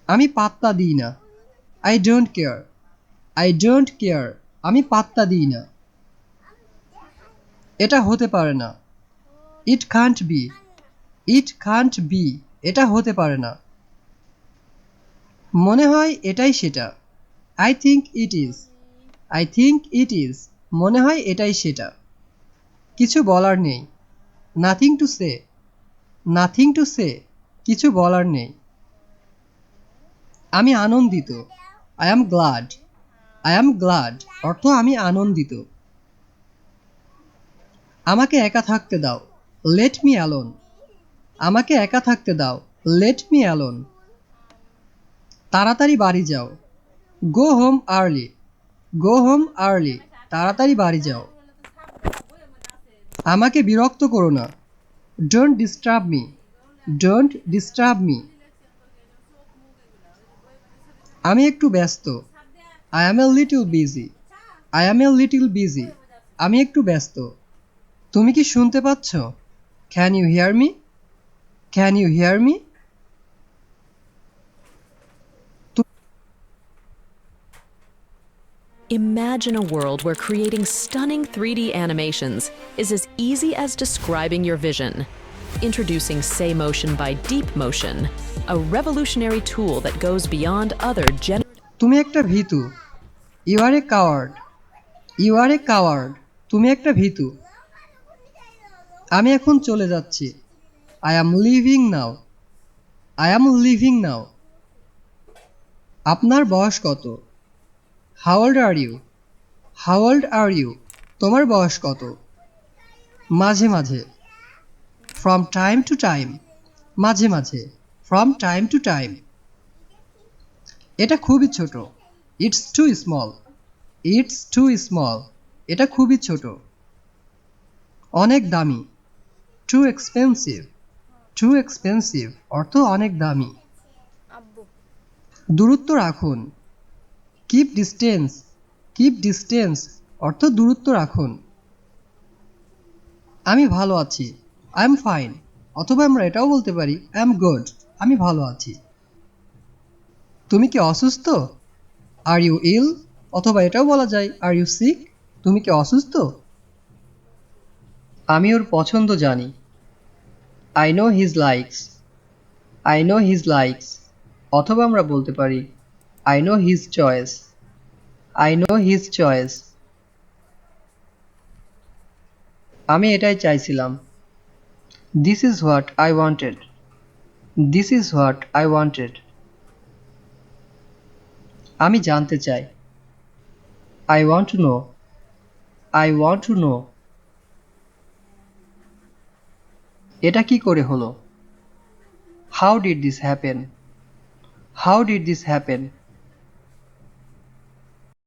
আমি পাত্তা দিই না। I don't care. I don't care. আমি পাত্তা দিই না। এটা হতে পারে না। It can't be. It can't be. এটা হতে পারে না। মনে হয় এটাই সেটা। I think it is. I think it is. মনে হয় এটাই সেটা। কিছু বলার নেই। Nothing to say. Nothing to say. কিছু বলার নেই। আমি আনন্দিত। I am glad. I am glad অর্থ আমি আনন্দিত। আমাকে একা থাকতে দাও। Let me alone. আমাকে একা থাকতে দাও। Let me alone. তাড়াতাড়ি বাড়ি যাও। Go home early. Go home early. তাড়াতাড়ি বাড়ি যাও। আমাকে বিরক্ত করো না। Don't disturb me. Don't disturb me. আমি একটু ব্যস্ত। I am a little busy. I am a little busy. আমি একটু ব্যস্ত। তুমি কি শুনতে পাচ্ছ? Can you hear me? Can you hear me? Imagine a world where creating stunning 3D animations is as easy as describing your vision. Introducing Say Motion by Deep Motion, a revolutionary tool that goes beyond other তুমি একটা ভীতু। You are a coward. You are a coward. তুমি একটা ভীতু। আমি এখন চলে যাচ্ছি। I am leaving now. I am leaving now. আপনার বয়স কত? How old are you? How old are you? তোমার বয়স কত? মাঝে মাঝে। From time to time. মাঝে মাঝে। From time to time. এটা খুবই ছোট। It's too small. It's too small. এটা খুবই ছোট। অনেক দামি। Too expensive. টু এক্সপেন্সিভ অর্থ অনেক দামি। দূরত্ব রাখুন। Keep distance. কিপ ডিস্টেন্স অর্থ দূরত্ব রাখুন। আমি ভালো আছি। I am fine. অথবা আমরা এটাও বলতে পারি আই এম গুড। আমি ভালো আছি। তুমি কি অসুস্থ? Are you ill? অথবা এটাও বলা যায় আর ইউ সিক? তুমি কি অসুস্থ? আমি ওর পছন্দ জানি। I know his likes. I know his likes. অথবা আমরা বলতে পারি I know his choice. I know his choice. আমি এটাই চাইছিলাম। This is what I wanted. This is what I wanted. আমি জানতে চাই। I want to know. I want to know. এটা কি করে হলো? How did this happen? How did this happen?